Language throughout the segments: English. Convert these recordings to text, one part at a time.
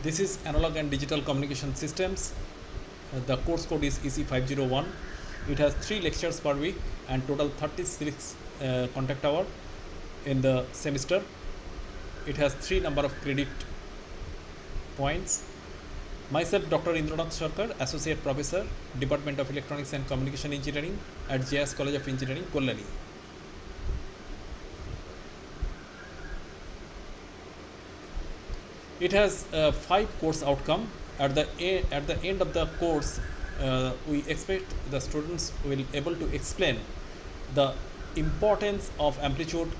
This is Analog and Digital Communication Systems. The course code is EC501. It has 3 lectures per week and total 36 contact hour in the semester. It has 3 number of credit points. Myself, Dr. Indranath Sarkar, Associate Professor, Department of Electronics and Communication Engineering at JS College of Engineering, Kollali. It has 5 course outcome. At the end of the course, we expect the students will able to explain the importance of amplitude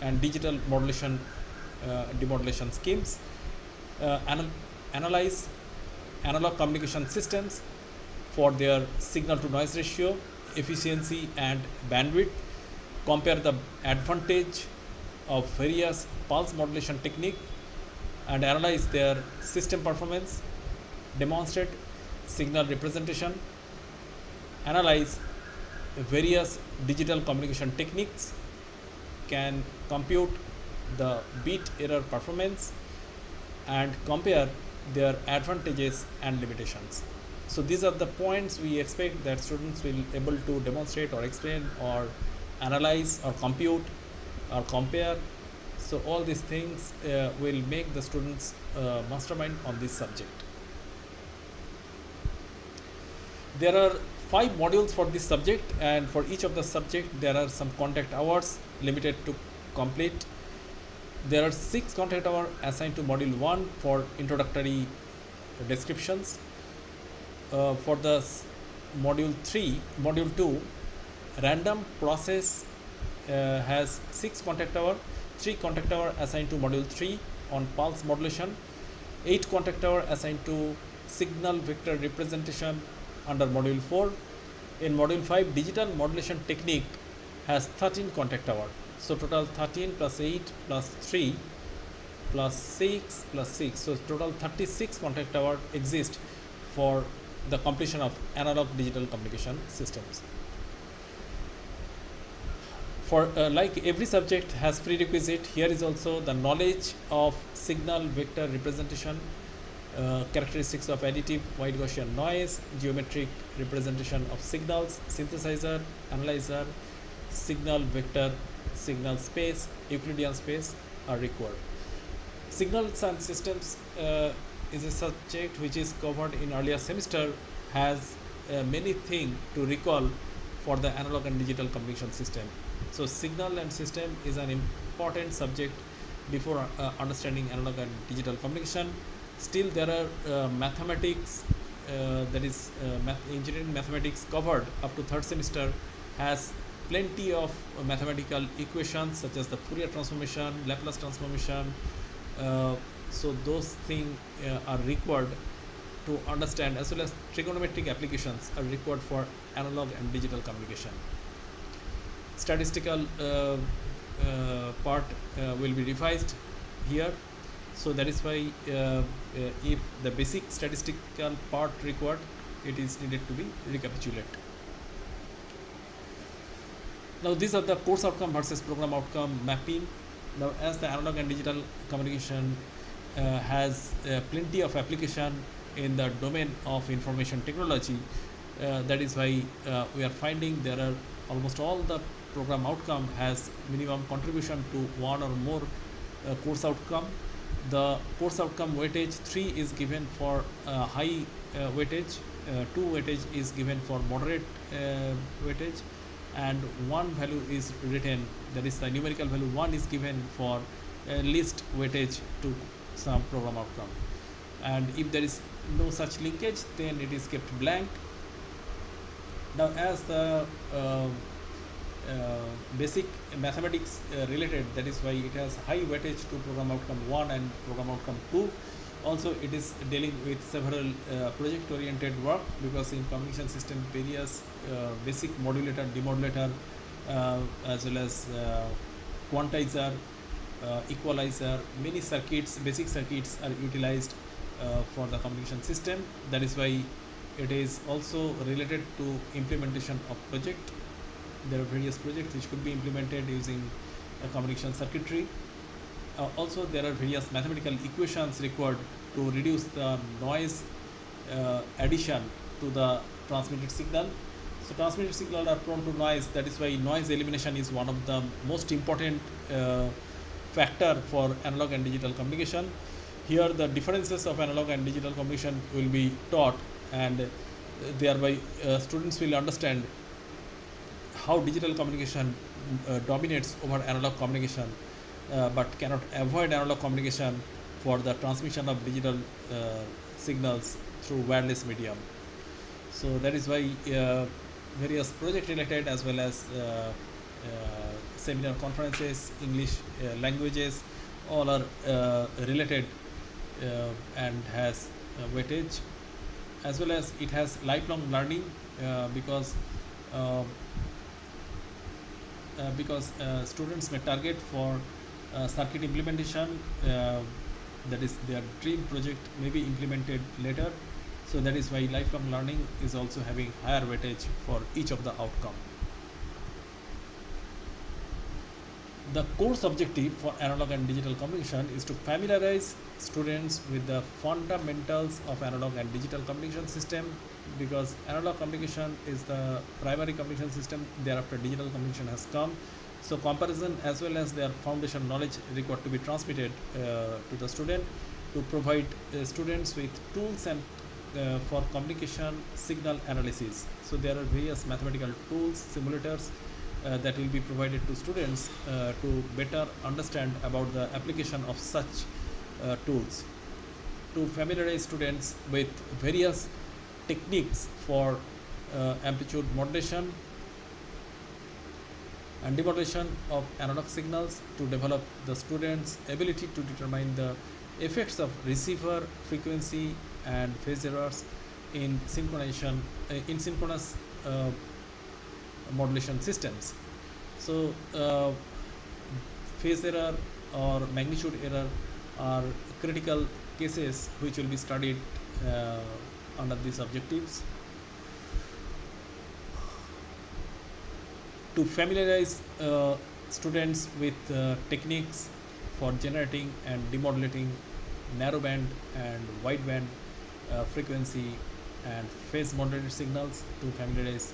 and digital modulation, demodulation schemes, analyze analog communication systems for their signal to noise ratio, efficiency and bandwidth, compare the advantage of various pulse modulation technique and analyze their system performance, demonstrate signal representation, analyze various digital communication techniques, can compute the bit error performance and compare their advantages and limitations. So these are the points we expect that students will able to demonstrate or explain or analyze or compute or compare. So all these things will make the students mastermind on this subject. There are 5 modules for this subject, and for each of the subject there are some contact hours limited to complete. There are 6 contact hours assigned to module 1 for introductory descriptions. For the module 2, random process has 6 contact hours. 3 contact hours assigned to module 3 on pulse modulation, 8 contact hours assigned to signal vector representation under module 4. In module 5, digital modulation technique has 13 contact hours. So total 13 plus 8 plus 3 plus 6 plus 6. So total 36 contact hours exist for the completion of analog digital communication systems. For like every subject has prerequisite, here is also the knowledge of signal vector representation, characteristics of additive wide Gaussian noise, geometric representation of signals, synthesizer, analyzer, signal vector, signal space, Euclidean space are required. Signals and systems is a subject which is covered in earlier semester, has many things to recall for the analog and digital communication system. So signal and system is an important subject before understanding analog and digital communication. Still there are mathematics, that is engineering mathematics covered up to 3rd semester, has plenty of mathematical equations such as the Fourier transformation, Laplace transformation. So those things are required to understand, as well as trigonometric applications are required for analog and digital communication. Statistical part will be revised here. So that is why if the basic statistical part required, it is needed to be recapitulated. Now these are the course outcome versus program outcome mapping. Now as the analog and digital communication has plenty of application in the domain of information technology, that is why we are finding there are almost all the program outcome has minimum contribution to one or more course outcome. The course outcome weightage 3 is given for high weightage, 2 weightage is given for moderate weightage, and 1 value is written, that is the numerical value 1 is given for least weightage to some program outcome. And if there is no such linkage, then it is kept blank. Now as the basic mathematics related, that is why it has high weightage to program outcome 1 and program outcome 2. Also it is dealing with several project oriented work, because in communication system various basic modulator, demodulator, as well as quantizer, equalizer, many circuits, basic circuits are utilized for the communication system. That is why it is also related to implementation of project. There are various projects which could be implemented using a communication circuitry. Also, there are various mathematical equations required to reduce the noise addition to the transmitted signal. So transmitted signal are prone to noise. That is why noise elimination is one of the most important factor for analog and digital communication. Here the differences of analog and digital communication will be taught, and thereby students will understand how digital communication dominates over analog communication, but cannot avoid analog communication for the transmission of digital signals through wireless medium. So that is why various project related as well as seminar conferences, English languages, all are related and has weightage, as well as it has lifelong learning because uh, students may target for circuit implementation, that is their dream project may be implemented later. So that is why lifelong learning is also having higher weightage for each of the outcome. The course objective for analog and digital communication is to familiarize students with the fundamentals of analog and digital communication system, because analog communication is the primary communication system, thereafter digital communication has come. So comparison as well as their foundation knowledge required to be transmitted to the student, to provide students with tools and for communication signal analysis. So there are various mathematical tools, simulators that will be provided to students to better understand about the application of such tools, to familiarize students with various techniques for amplitude modulation and demodulation of analog signals, to develop the students' ability to determine the effects of receiver frequency and phase errors in synchronous modulation systems. So phase error or magnitude error are critical cases which will be studied under these objectives. To familiarize students with techniques for generating and demodulating narrowband and wideband frequency and phase modulated signals, to familiarize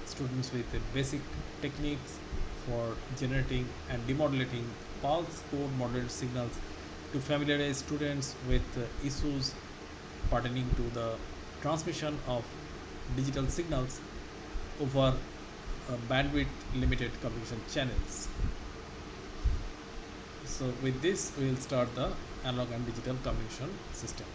students with basic techniques for generating and demodulating pulse code modulated signals, to familiarize students with issues pertaining to the transmission of digital signals over bandwidth limited communication channels. So with this we will start the analog and digital communication system.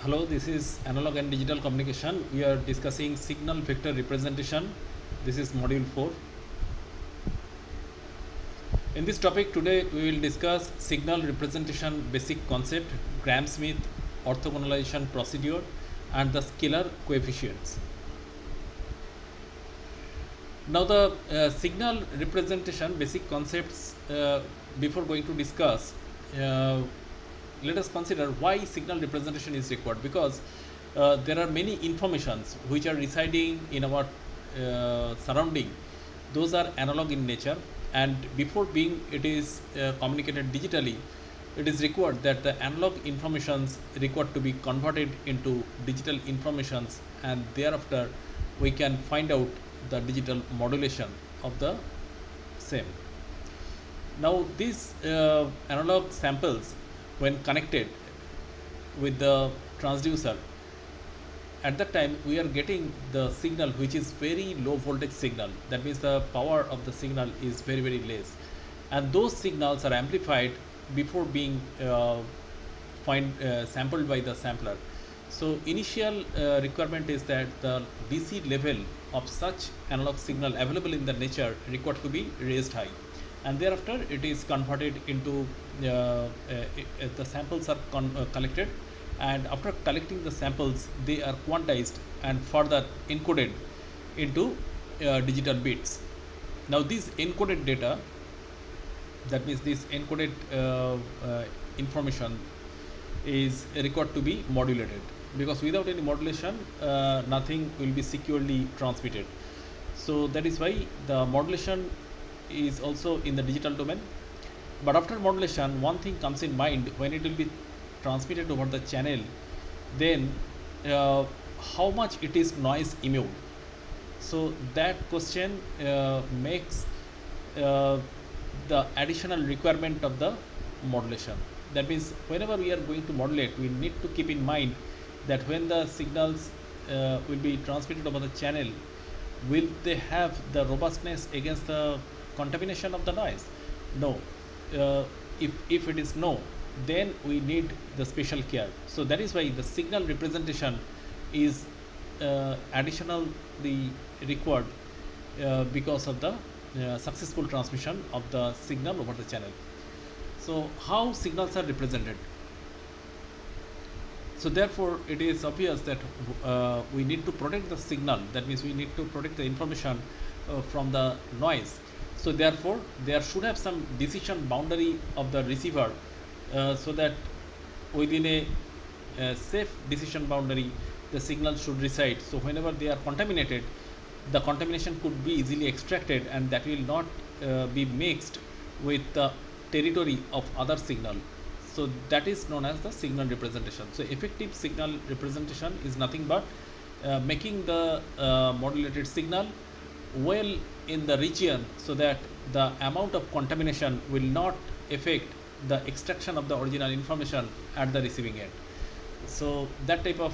Hello, this is analog and digital communication. We are discussing signal vector representation. This is module 4. In this topic today we will discuss signal representation basic concept, Gram-Schmidt orthogonalization procedure, and the scalar coefficients. Now the signal representation basic concepts, before going to discuss, let us consider why signal representation is required, because there are many informations which are residing in our surrounding. Those are analog in nature, and before being it is communicated digitally, it is required that the analog informations required to be converted into digital informations, and thereafter we can find out the digital modulation of the same. Now these analog samples, when connected with the transducer, at that time we are getting the signal which is very low voltage signal. That means the power of the signal is very less, and those signals are amplified before being sampled by the sampler. So initial requirement is that the DC level of such analog signal available in the nature required to be raised high, and thereafter it is converted into the samples are collected, and after collecting the samples they are quantized and further encoded into digital bits. Now these encoded data, that means this encoded information is required to be modulated, because without any modulation nothing will be securely transmitted. So that is why the modulation is also in the digital domain. But after modulation, one thing comes in mind: when it will be transmitted over the channel, then uh, how much it is noise immune. So that question makes uh, the additional requirement of the modulation. That means whenever we are going to modulate, we need to keep in mind that when the signals will be transmitted over the channel, will they have the robustness against the contamination of the noise? No. uh, if it is no, then we need the special care. So that is why the signal representation is additionally required because of the successful transmission of the signal over the channel. So how signals are represented? So therefore it is obvious that we need to protect the signal. That means we need to protect the information from the noise. So therefore there should have some decision boundary of the receiver, so that within a safe decision boundary the signal should reside. So whenever they are contaminated, the contamination could be easily extracted, and that will not be mixed with the territory of other signal. So that is known as the signal representation. So effective signal representation is nothing but making the modulated signal well in the region, so that the amount of contamination will not affect the extraction of the original information at the receiving end. So that type of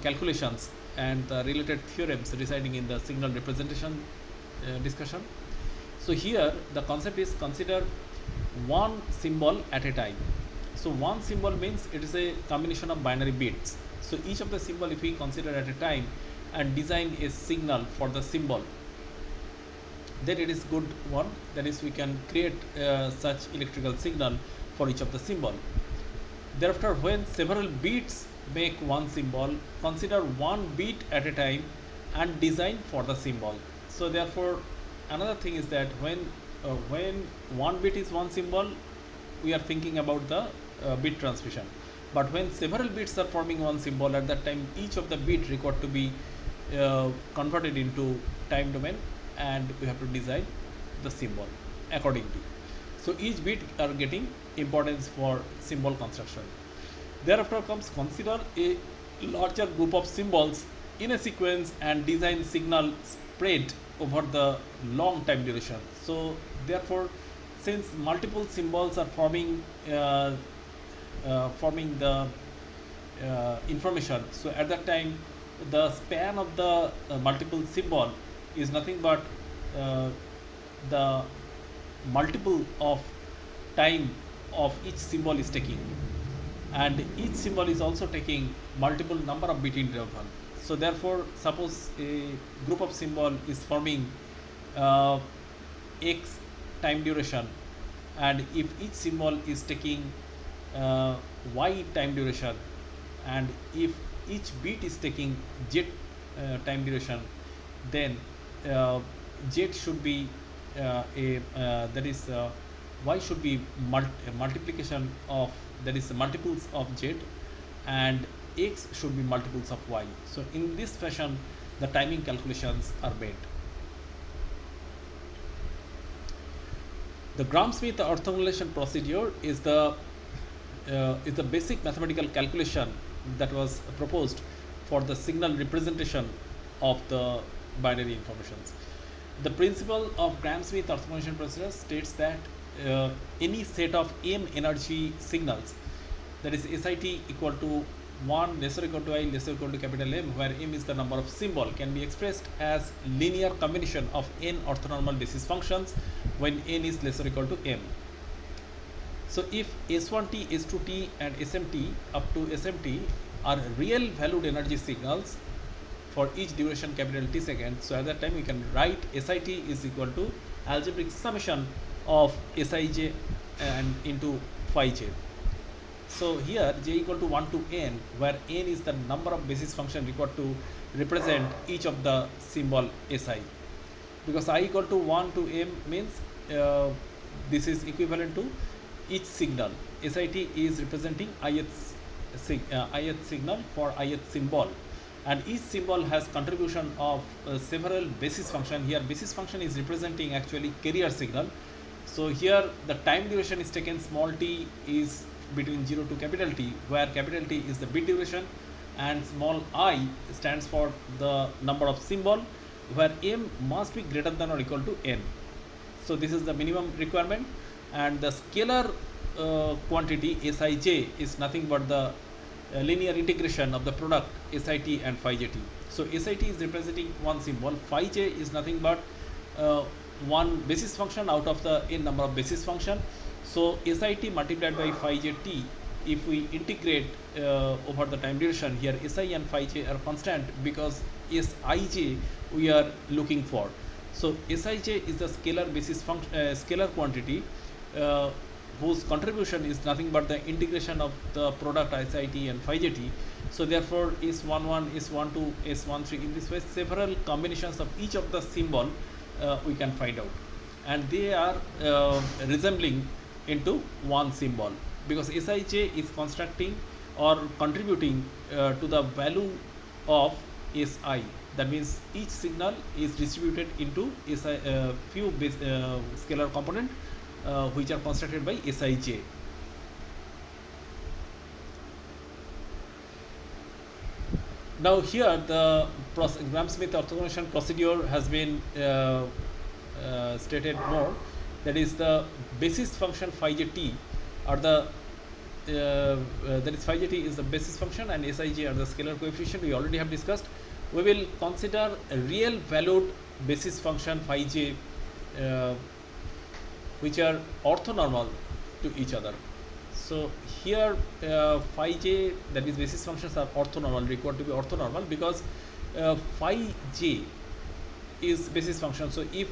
calculations and the related theorems residing in the signal representation discussion. So here the concept is consider one symbol at a time. So one symbol means it is a combination of binary bits. So each of the symbol, if we consider at a time and design a signal for the symbol, then it is good one. That is, we can create such electrical signal for each of the symbol. Thereafter, when several bits make one symbol, consider one bit at a time and design for the symbol. So therefore, another thing is that when one bit is one symbol, we are thinking about the bit transmission. But when several bits are forming one symbol, at that time each of the bit required to be converted into time domain, and we have to design the symbol accordingly. So each bit are getting importance for symbol construction. Thereafter comes consider a larger group of symbols in a sequence and design signal spread over the long time duration. So therefore, since multiple symbols are forming the information, so at that time the span of the multiple symbol is nothing but uh, the multiple of time of each symbol is taking, and each symbol is also taking multiple number of bit interval. So therefore, suppose a group of symbol is forming x time duration, and if each symbol is taking y time duration, and if each bit is taking z time duration, then z should be that is y should be multiplication of, that is multiples of z, and x should be multiples of y. So in this fashion the timing calculations are made. The Gram-Schmidt orthogonalization procedure is the basic mathematical calculation that was proposed for the signal representation of the binary informations. The principle of Gram-Schmidt orthogonalization procedure states that any set of m energy signals, that is SIT equal to 1 lesser or equal to I lesser or equal to capital M, where M is the number of symbol, can be expressed as linear combination of n orthonormal basis functions when n is lesser or equal to M. So if S1t, S2t and SMT up to SMT are real valued energy signals for each duration capital T seconds, so at that time we can write SIT is equal to algebraic summation of Sij and into phi j. So here j equal to 1 to n, where n is the number of basis function required to represent each of the symbol Si. Because I equal to 1 to m means this is equivalent to each signal. SIT is representing ith signal for ith symbol, and each symbol has contribution of several basis function. Here basis function is representing actually carrier signal. So here the time duration is taken, small t is between 0 to capital T, where capital T is the bit duration and small I stands for the number of symbol, where m must be greater than or equal to n. So this is the minimum requirement, and the scalar quantity Sij is nothing but the linear integration of the product Sit and phi j t. So Sit is representing one symbol, phi j is nothing but one basis function out of the n number of basis function. So Sit multiplied by phi j t, if we integrate over the time duration, here Si and phi j are constant because Sij we are looking for. So Sij is the scalar basis function, scalar quantity whose contribution is nothing but the integration of the product Sit and phi j t. So therefore S11, S12, S13, in this way several combinations of each of the symbol we can find out, and they are resembling into one symbol, because Sij is constructing or contributing to the value of Si. That means each signal is distributed into few scalar component which are constructed by Sij. Now here the Gram-Schmidt orthogonalization procedure has been stated more. That is the basis function phi j t are the that is phi j t is the basis function and Sij are the scalar coefficient. We already have discussed. We will consider a real valued basis function phi j which are orthonormal to each other. So here phi j, that is basis functions, are orthonormal, required to be orthonormal, because phi j is basis function. So if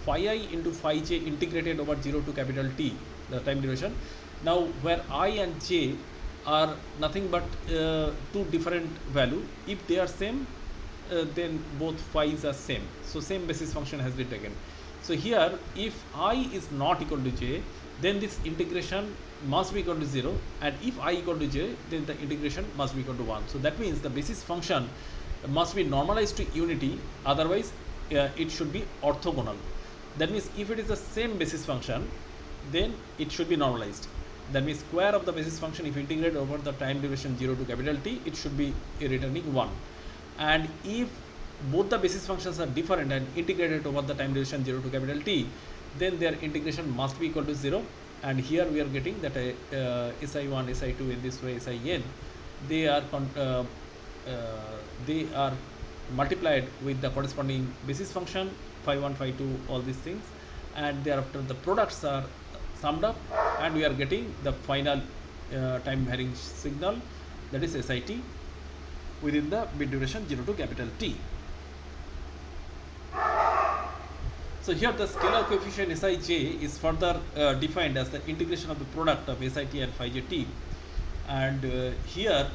phi I into phi j integrated over 0 to capital T, the time duration, now where I and j are nothing but two different value, if they are same, then both phi's are same. So same basis function has been taken. So here if I is not equal to j, then this integration must be equal to 0, and if I equal to j, then the integration must be equal to 1. So that means the basis function must be normalized to unity, otherwise it should be orthogonal. That means if it is the same basis function, then it should be normalized. That means square of the basis function, if integrate over the time duration 0 to capital T, it should be returning 1. And if both the basis functions are different and integrated over the time duration 0 to capital T, then their integration must be equal to 0. And here we are getting that Si1, Si2 in this way, Sin, they are multiplied with the corresponding basis function, phi1, phi2, all these things, and thereafter the products are summed up, and we are getting the final time varying signal, that is Sit, within the bit duration 0 to capital T. So here the scalar coefficient Sij is further defined as the integration of the product of Sit and phi j t, and here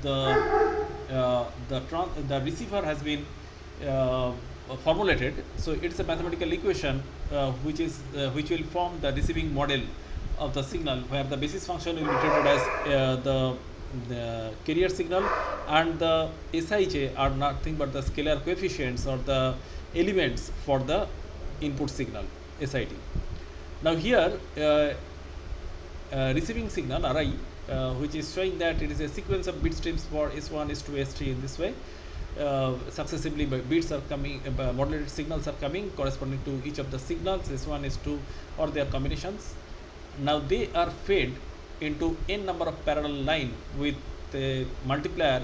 the receiver has been formulated. So it's a mathematical equation which will form the receiving model of the signal, where the basis function will be treated as the carrier signal, and the Sij are nothing but the scalar coefficients or the elements for the input signal Sit. Now here receiving signal Ri, which is showing that it is a sequence of bit streams for S1, S2, S3 in this way. Successively bits are coming, modulated signals are coming corresponding to each of the signals S1, S2 or their combinations. Now they are fed into n number of parallel line with a multiplier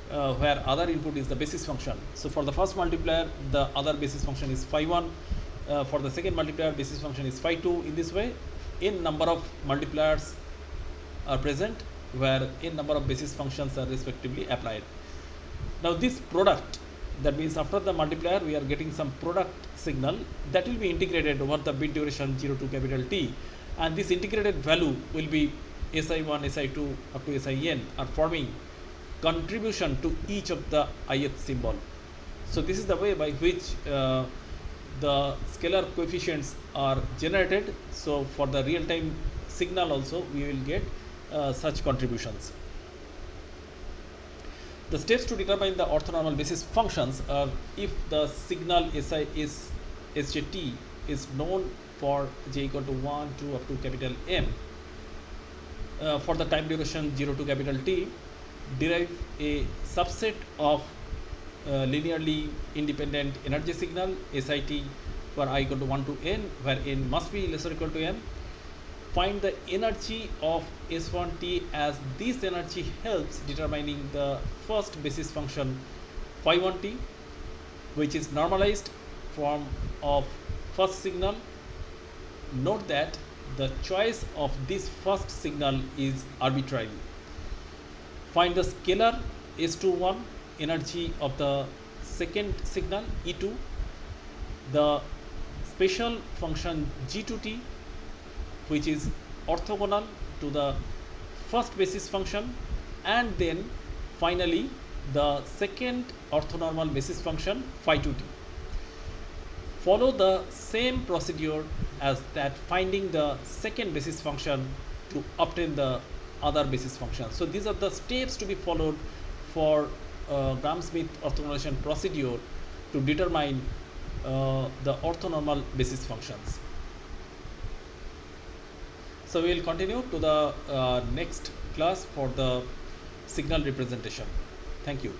where other input is the basis function. So for the first multiplier, the other basis function is phi1. For the second multiplier, basis function is phi2. In this way, n number of multipliers are present where n number of basis functions are respectively applied. Now this product, that means after the multiplier we are getting some product signal that will be integrated over the bit duration 0 to capital T, and this integrated value will be Si1, Si2 up to Sin are forming contribution to each of the ith symbol. So this is the way by which the scalar coefficients are generated. So for the real time signal also we will get such contributions. The steps to determine the orthonormal basis functions are: if the signal SI is SJT is known for j equal to 1, 2 up to capital M, for the time duration 0 to capital T, derive a subset of linearly independent energy signal SIT for I equal to 1 to n, where n must be lesser or equal to m. Find the energy of S1T, as this energy helps determining the first basis function phi1t, which is normalized form of first signal. Note that the choice of this first signal is arbitrary. Find the scalar S21 energy of the second signal E2, the special function G2T, which is orthogonal to the first basis function, and then finally the second orthonormal basis function phi2t. Follow the same procedure as that, finding the second basis function to obtain the other basis function. So these are the steps to be followed for Gram-Schmidt orthogonalization procedure to determine the orthonormal basis functions. So we will continue to the next class for the signal representation. Thank you.